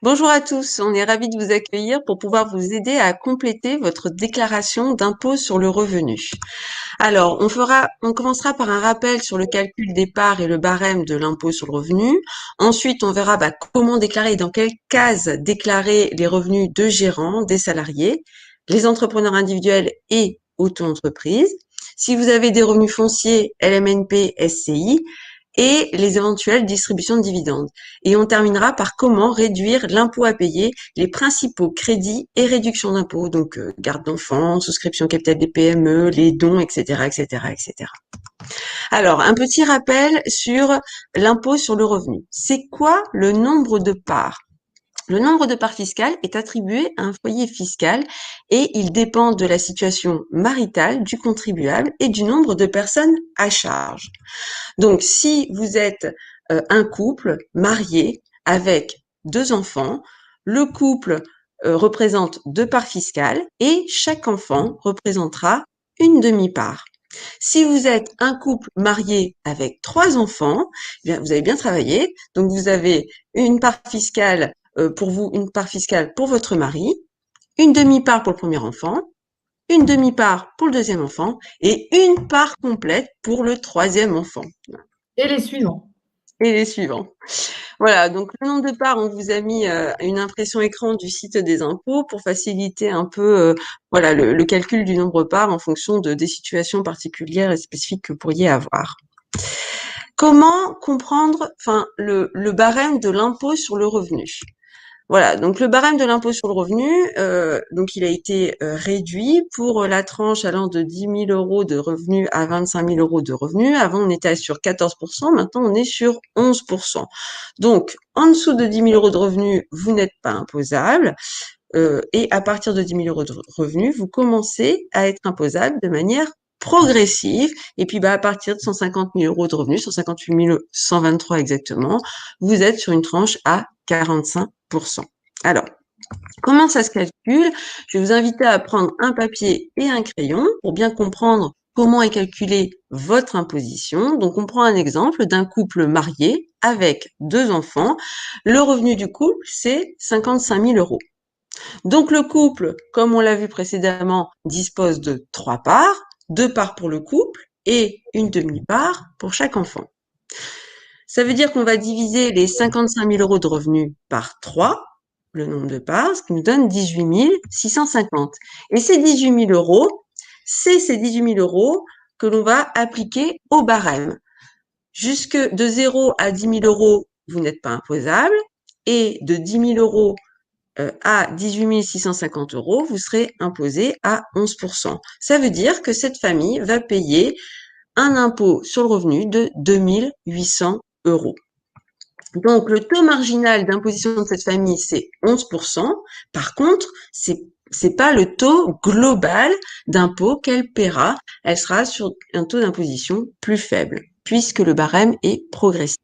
Bonjour à tous, on est ravis de vous accueillir pour pouvoir vous aider à compléter votre déclaration d'impôt sur le revenu. Alors, on commencera par un rappel sur le calcul des parts et le barème de l'impôt sur le revenu. Ensuite, on verra comment déclarer et dans quelle case déclarer les revenus de gérants, des salariés, les entrepreneurs individuels et auto-entreprises. Si vous avez des revenus fonciers, LMNP, SCI, et les éventuelles distributions de dividendes. Et on terminera par comment réduire l'impôt à payer, les principaux crédits et réductions d'impôts, donc garde d'enfants, souscription capital des PME, les dons, etc., etc., etc. Alors, un petit rappel sur l'impôt sur le revenu. C'est quoi le nombre de parts? Le nombre de parts fiscales est attribué à un foyer fiscal et il dépend de la situation maritale du contribuable et du nombre de personnes à charge. Donc, si vous êtes un couple marié avec 2 enfants, le couple représente 2 parts fiscales et chaque enfant représentera une demi-part. Si vous êtes un couple marié avec 3 enfants, eh bien, vous avez bien travaillé. Donc, vous avez une part fiscale pour vous, une part fiscale pour votre mari, une demi-part pour le premier enfant, une demi-part pour le deuxième enfant et une part complète pour le troisième enfant. Et les suivants. Et les suivants. Voilà, donc le nombre de parts, on vous a mis une impression écran du site des impôts pour faciliter un peu voilà, le calcul du nombre de parts en fonction des situations particulières et spécifiques que vous pourriez avoir. Comment comprendre le barème de l'impôt sur le revenu? Voilà, donc le barème de l'impôt sur le revenu, donc il a été réduit pour la tranche allant de 10 000 euros de revenus à 25 000 euros de revenus. Avant, on était sur 14%, maintenant on est sur 11%. Donc, en dessous de 10 000 euros de revenus, vous n'êtes pas imposable. Et à partir de 10 000 euros de revenus, vous commencez à être imposable de manière progressive. Et puis, à partir de 150 000 euros de revenus, 158 123 exactement, vous êtes sur une tranche à 45%. Alors, comment ça se calcule? Je vais vous inviter à prendre un papier et un crayon pour bien comprendre comment est calculée votre imposition. Donc, on prend un exemple d'un couple marié avec 2 enfants. Le revenu du couple, c'est 55 000 euros. Donc, le couple, comme on l'a vu précédemment, dispose de 3 parts, 2 parts pour le couple et une demi-part pour chaque enfant. Ça veut dire qu'on va diviser les 55 000 euros de revenus par 3, le nombre de parts, ce qui nous donne 18 650. Et ces 18 000 euros, c'est ces 18 000 euros que l'on va appliquer au barème. Jusque de 0 à 10 000 euros, vous n'êtes pas imposable. Et de 10 000 euros à 18 650 euros, vous serez imposé à 11%. Ça veut dire que cette famille va payer un impôt sur le revenu de 2 800 euros. Donc, le taux marginal d'imposition de cette famille, c'est 11%. Par contre, c'est pas le taux global d'impôt qu'elle paiera. Elle sera sur un taux d'imposition plus faible, puisque le barème est progressif.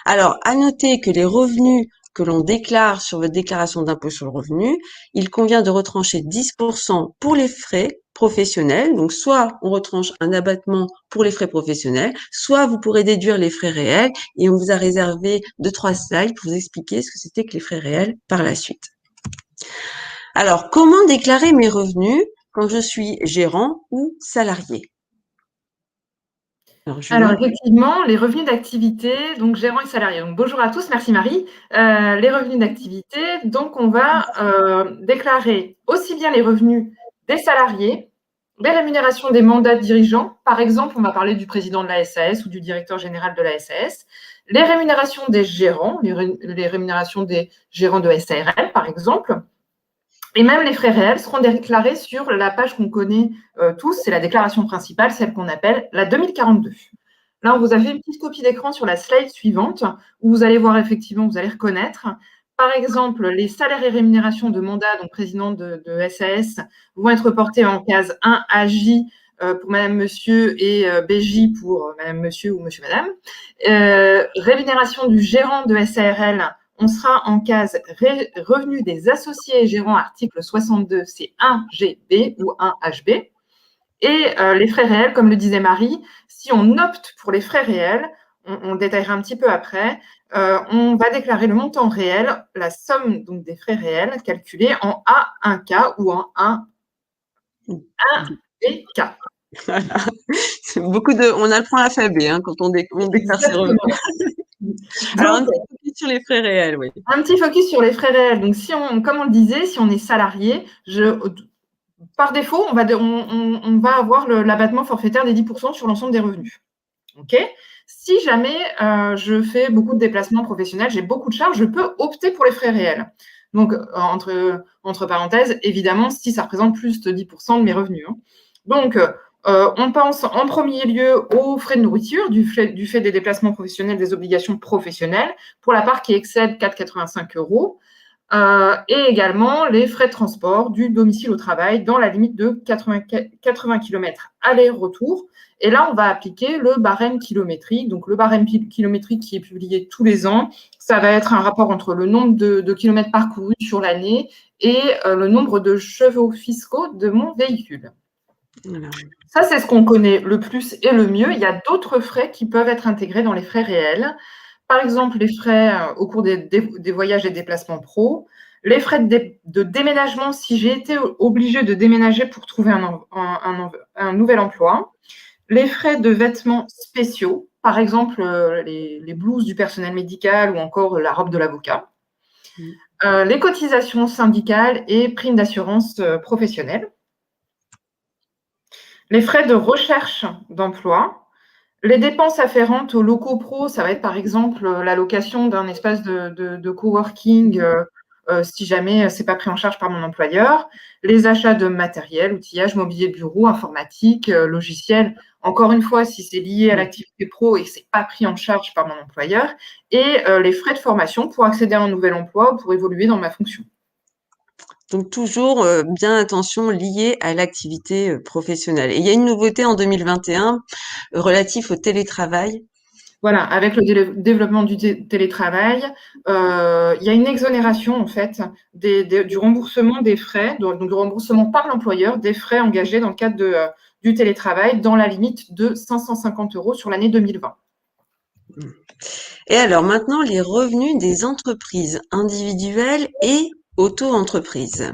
Alors, à noter que les revenus que l'on déclare sur votre déclaration d'impôt sur le revenu, il convient de retrancher 10% pour les frais professionnels. Donc, soit on retranche un abattement pour les frais professionnels, soit vous pourrez déduire les frais réels et on vous a réservé 2-3 slides pour vous expliquer ce que c'était que les frais réels par la suite. Alors, comment déclarer mes revenus quand je suis gérant ou salarié? Alors effectivement, les revenus d'activité, donc gérant et salarié. Donc bonjour à tous, merci Marie. Les revenus d'activité, donc on va déclarer aussi bien les revenus des salariés, les rémunérations des mandats de dirigeants. Par exemple, on va parler du président de la SAS ou du directeur général de la SAS. Les rémunérations des gérants, les rémunérations des gérants de SARL, par exemple. Et même les frais réels seront déclarés sur la page qu'on connaît tous, c'est la déclaration principale, celle qu'on appelle la 2042. Là, on vous a fait une petite copie d'écran sur la slide suivante, où vous allez voir effectivement, vous allez reconnaître. Par exemple, les salaires et rémunérations de mandat, donc président de SAS, vont être reportés en case 1 AJ pour Madame, Monsieur et BJ pour Madame, Monsieur ou Monsieur, Madame. Rémunération du gérant de SARL, on sera en case revenu des associés et gérants, article 62, c'est 1GB ou 1HB. Et les frais réels, comme le disait Marie, si on opte pour les frais réels, on le détaillera un petit peu après. On va déclarer le montant réel, la somme donc des frais réels calculés en A1K ou en 1BK. Voilà. On apprend l'alphabet hein, quand on déclare ses revenus. Alors, un petit focus sur les frais réels, oui. Un petit focus sur les frais réels. Donc, comme on le disait, si on est salarié, par défaut, on va avoir l'abattement forfaitaire des 10% sur l'ensemble des revenus. Okay. Si jamais je fais beaucoup de déplacements professionnels, j'ai beaucoup de charges, je peux opter pour les frais réels. Donc, entre parenthèses, évidemment, si ça représente plus de 10% de mes revenus. Hein. Donc, on pense en premier lieu aux frais de nourriture du fait des déplacements professionnels, des obligations professionnelles, pour la part qui excède 4,85 €. Et également les frais de transport du domicile au travail dans la limite de 80 km aller-retour. Et là, on va appliquer le barème kilométrique. Donc, le barème kilométrique qui est publié tous les ans, ça va être un rapport entre le nombre de kilomètres parcourus sur l'année et le nombre de chevaux fiscaux de mon véhicule. Voilà. Ça, c'est ce qu'on connaît le plus et le mieux. Il y a d'autres frais qui peuvent être intégrés dans les frais réels. Par exemple, les frais au cours des voyages et déplacements pro, les frais de déménagement si j'ai été obligée de déménager pour trouver un nouvel emploi, les frais de vêtements spéciaux, par exemple les blouses du personnel médical ou encore la robe de l'avocat, les cotisations syndicales et primes d'assurance professionnelle, les frais de recherche d'emploi, les dépenses afférentes aux locaux pro, ça va être par exemple la location d'un espace de coworking si jamais ce n'est pas pris en charge par mon employeur, les achats de matériel, outillage, mobilier de bureau, informatique, logiciel, encore une fois, si c'est lié à l'activité pro et que ce n'est pas pris en charge par mon employeur, et les frais de formation pour accéder à un nouvel emploi ou pour évoluer dans ma fonction. Donc toujours bien attention liée à l'activité professionnelle. Et il y a une nouveauté en 2021 relative au télétravail. Voilà, avec le développement du télétravail, il y a une exonération en fait du remboursement des frais, donc du remboursement par l'employeur des frais engagés dans le cadre du télétravail dans la limite de 550 € sur l'année 2020. Et alors maintenant, les revenus des entreprises individuelles et auto-entreprises.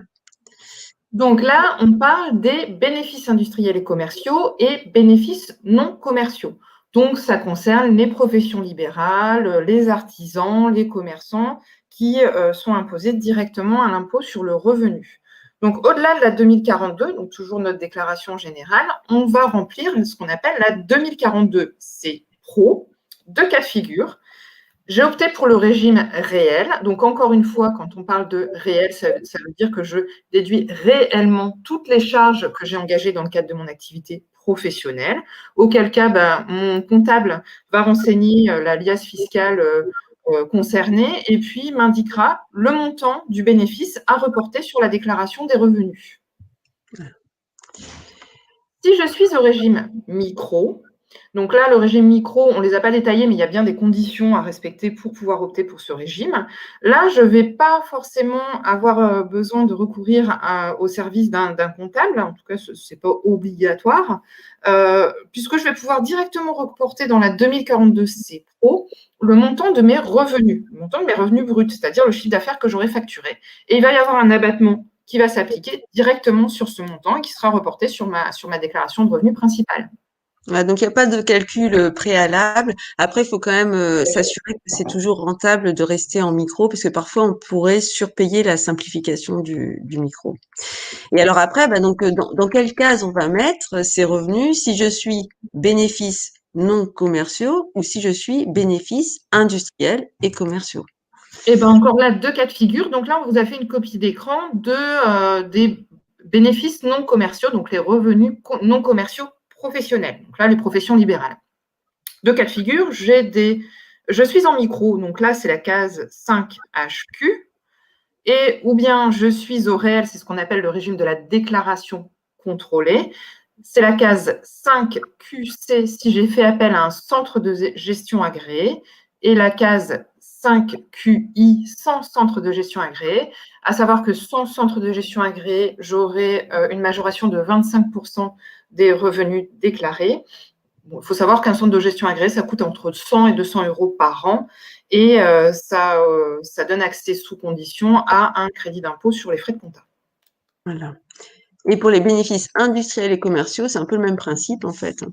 Donc là, on parle des bénéfices industriels et commerciaux et bénéfices non commerciaux. Donc, ça concerne les professions libérales, les artisans, les commerçants qui sont imposés directement à l'impôt sur le revenu. Donc, au-delà de la 2042, donc toujours notre déclaration générale, on va remplir ce qu'on appelle la 2042C Pro, deux cas de figure. J'ai opté pour le régime réel. Donc, encore une fois, quand on parle de réel, ça veut dire que je déduis réellement toutes les charges que j'ai engagées dans le cadre de mon activité professionnelle, auquel cas, mon comptable va renseigner la liasse fiscale concernée et puis m'indiquera le montant du bénéfice à reporter sur la déclaration des revenus. Si je suis au régime micro, donc là, le régime micro, on ne les a pas détaillés, mais il y a bien des conditions à respecter pour pouvoir opter pour ce régime. Là, je ne vais pas forcément avoir besoin de recourir au service d'un comptable. En tout cas, ce n'est pas obligatoire, puisque je vais pouvoir directement reporter dans la 2042C Pro le montant de mes revenus, le montant de mes revenus bruts, c'est-à-dire le chiffre d'affaires que j'aurai facturé. Et il va y avoir un abattement qui va s'appliquer directement sur ce montant et qui sera reporté sur ma déclaration de revenus principale. Donc, il n'y a pas de calcul préalable. Après, il faut quand même s'assurer que c'est toujours rentable de rester en micro, parce que parfois, on pourrait surpayer la simplification du micro. Et alors après, donc, dans quelle case on va mettre ces revenus si je suis bénéfices non commerciaux ou si je suis bénéfices industriels et commerciaux? Et bien encore là, deux cas de figure. Donc là, on vous a fait une copie d'écran des bénéfices non commerciaux, donc les revenus non commerciaux professionnels. Donc là, les professions libérales. Deux cas de figure, je suis en micro, donc là, c'est la case 5HQ, et ou bien je suis au réel, c'est ce qu'on appelle le régime de la déclaration contrôlée. C'est la case 5QC si j'ai fait appel à un centre de gestion agréé, et la case 5QI sans centre de gestion agréé, à savoir que sans centre de gestion agréé, j'aurai une majoration de 25% des revenus déclarés. Bon, il faut savoir qu'un centre de gestion agréé, ça coûte entre 100 et 200 € par an et ça donne accès sous condition à un crédit d'impôt sur les frais de compta. Voilà. Et pour les bénéfices industriels et commerciaux, c'est un peu le même principe, en fait.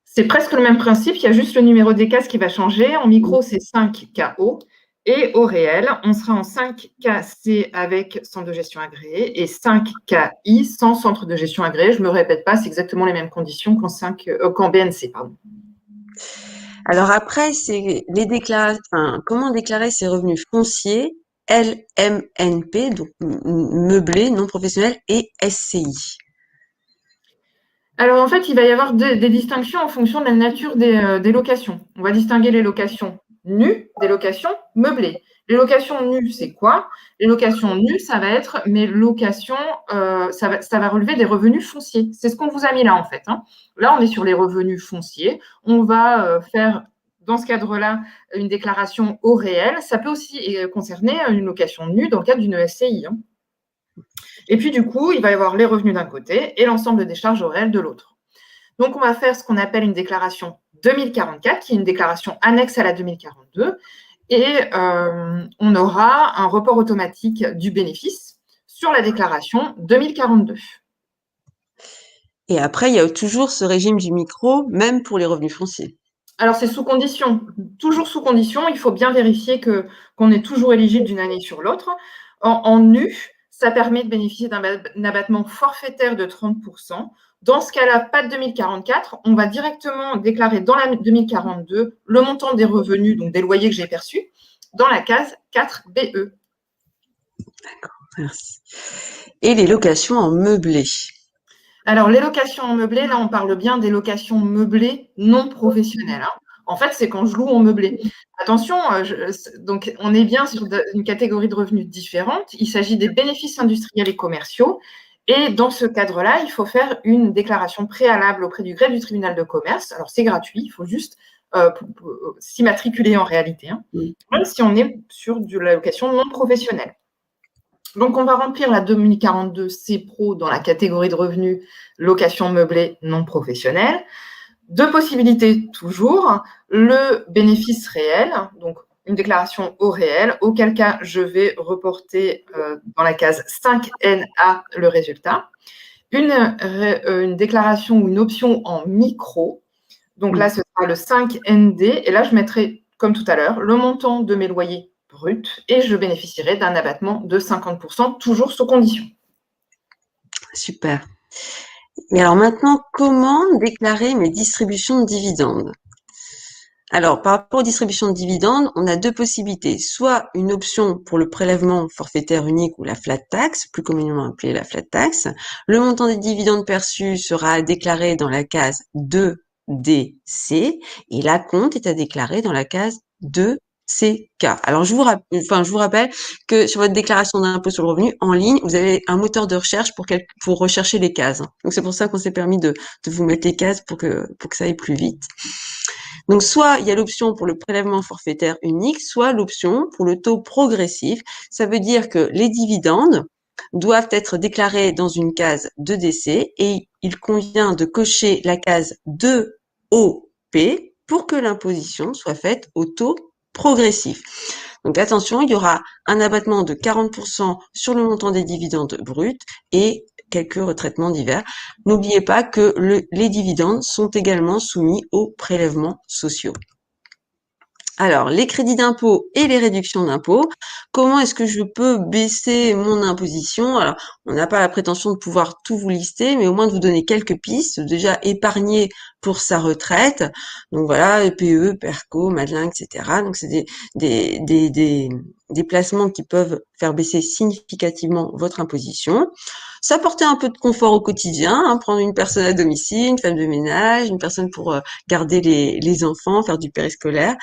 C'est presque le même principe, il y a juste le numéro des cases qui va changer. En micro, c'est 5 KO et au réel, on sera en 5 KC avec centre de gestion agréé et 5 KI sans centre de gestion agréé. Je ne me répète pas, c'est exactement les mêmes conditions qu'en BNC. Pardon. Alors après, c'est les comment déclarer ses revenus fonciers, LMNP, donc meublé, non professionnel, et SCI. Alors en fait, il va y avoir des distinctions en fonction de la nature des locations. On va distinguer les locations nues des locations meublées. Les locations nues, c'est quoi? Les locations nues, ça va être mes locations, ça va relever des revenus fonciers. C'est ce qu'on vous a mis là en fait. Là, on est sur les revenus fonciers. On va faire dans ce cadre-là une déclaration au réel. Ça peut aussi concerner une location nue dans le cadre d'une SCI. Et puis, du coup, il va y avoir les revenus d'un côté et l'ensemble des charges au réel de l'autre. Donc, on va faire ce qu'on appelle une déclaration 2044, qui est une déclaration annexe à la 2042. Et on aura un report automatique du bénéfice sur la déclaration 2042. Et après, il y a toujours ce régime du micro, même pour les revenus fonciers. Alors, c'est sous condition, toujours sous condition. Il faut bien vérifier qu'on est toujours éligible d'une année sur l'autre. En nu, ça permet de bénéficier d'un abattement forfaitaire de 30%. Dans ce cas-là, pas de 2044. On va directement déclarer dans la 2042 le montant des revenus, donc des loyers que j'ai perçus, dans la case 4BE. D'accord, merci. Et les locations en meublé. Alors, les locations en meublé, là, on parle bien des locations meublées non professionnelles. En fait, c'est quand je loue en meublé. Attention, donc on est bien sur une catégorie de revenus différente. Il s'agit des bénéfices industriels et commerciaux. Et dans ce cadre-là, il faut faire une déclaration préalable auprès du greffe du tribunal de commerce. Alors, c'est gratuit, il faut juste s'immatriculer en réalité, même si on est sur de la location non professionnelle. Donc, on va remplir la 2042 C-Pro dans la catégorie de revenus location meublée non professionnelle. Deux possibilités toujours. Le bénéfice réel, donc une déclaration au réel, auquel cas je vais reporter dans la case 5NA le résultat. Une déclaration ou une option en micro. Donc là, ce sera le 5ND. Et là, je mettrai, comme tout à l'heure, le montant de mes loyers brut et je bénéficierai d'un abattement de 50%, toujours sous condition. Super. Et alors maintenant, comment déclarer mes distributions de dividendes? Alors, par rapport aux distributions de dividendes, on a deux possibilités. Soit une option pour le prélèvement forfaitaire unique ou la flat tax, plus communément appelée la flat tax. Le montant des dividendes perçus sera déclaré dans la case 2DC et l'acompte est à déclarer dans la case 2CK. Alors, je vous rappelle que sur votre déclaration d'impôt sur le revenu, en ligne, vous avez un moteur de recherche pour rechercher les cases. Donc, c'est pour ça qu'on s'est permis de vous mettre les cases pour que ça aille plus vite. Donc, soit il y a l'option pour le prélèvement forfaitaire unique, soit l'option pour le taux progressif. Ça veut dire que les dividendes doivent être déclarés dans une case 2DC et il convient de cocher la case 2OP pour que l'imposition soit faite au taux progressif. Donc attention, il y aura un abattement de 40% sur le montant des dividendes bruts et quelques retraitements divers. N'oubliez pas que les dividendes sont également soumis aux prélèvements sociaux. Alors, les crédits d'impôt et les réductions d'impôt, comment est-ce que je peux baisser mon imposition? Alors, on n'a pas la prétention de pouvoir tout vous lister, mais au moins de vous donner quelques pistes. Déjà, épargner pour sa retraite. Donc voilà, PE, PERCO, Madelin, etc. Donc, c'est des placements qui peuvent faire baisser significativement votre imposition. S'apporter un peu de confort au quotidien, prendre une personne à domicile, une femme de ménage, une personne pour garder les enfants, faire du périscolaire.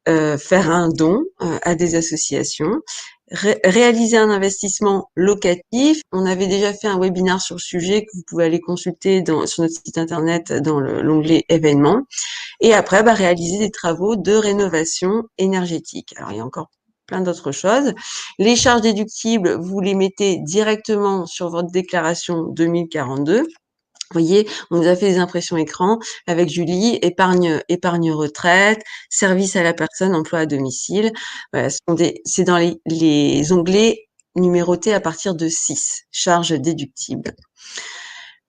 Faire un don à des associations, réaliser un investissement locatif. On avait déjà fait un webinaire sur le sujet que vous pouvez aller consulter sur notre site internet dans l'onglet événements. Et après, réaliser des travaux de rénovation énergétique. Alors, il y a encore plein d'autres choses. Les charges déductibles, vous les mettez directement sur votre déclaration 2042. voyez, on vous a fait des impressions écran avec Julie, épargne retraite, service à la personne, emploi à domicile. Voilà, c'est dans les onglets numérotés à partir de 6, charges déductibles.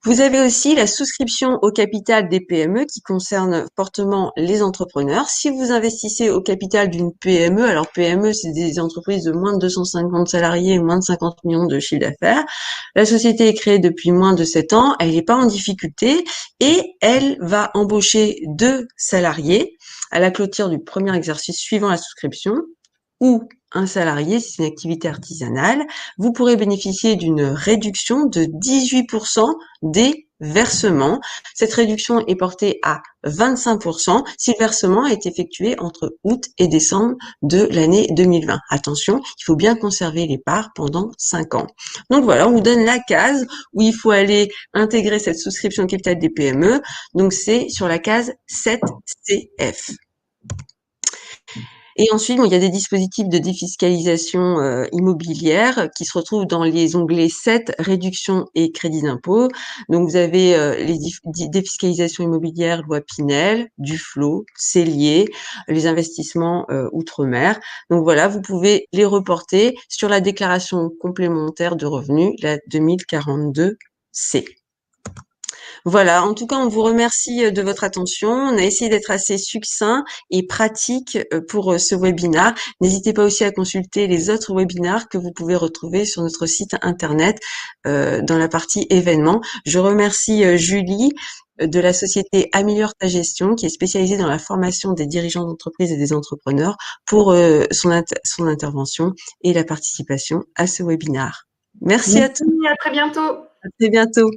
Vous avez aussi la souscription au capital des PME qui concerne fortement les entrepreneurs. Si vous investissez au capital d'une PME, alors PME, c'est des entreprises de moins de 250 salariés, moins de 50 millions de chiffre d'affaires. La société est créée depuis moins de 7 ans, elle n'est pas en difficulté et elle va embaucher 2 salariés à la clôture du premier exercice suivant la souscription ou un salarié si c'est une activité artisanale. Vous pourrez bénéficier d'une réduction de 18% des versements. Cette réduction est portée à 25% si le versement est effectué entre août et décembre de l'année 2020. Attention, il faut bien conserver les parts pendant 5 ans. Donc voilà, on vous donne la case où il faut aller intégrer cette souscription au capital des PME. Donc c'est sur la case 7CF. Et ensuite, bon, il y a des dispositifs de défiscalisation immobilière qui se retrouvent dans les onglets 7, réduction et crédit d'impôt. Donc, vous avez les défiscalisations immobilières, loi Pinel, Duflot, Cellier, les investissements outre-mer. Donc voilà, vous pouvez les reporter sur la déclaration complémentaire de revenus, la 2042C. Voilà, en tout cas, on vous remercie de votre attention. On a essayé d'être assez succinct et pratique pour ce webinaire. N'hésitez pas aussi à consulter les autres webinaires que vous pouvez retrouver sur notre site internet dans la partie événements. Je remercie Julie de la société Améliore ta gestion qui est spécialisée dans la formation des dirigeants d'entreprise et des entrepreneurs pour son intervention et la participation à ce webinaire. Merci à tous. Merci, à très bientôt. À très bientôt.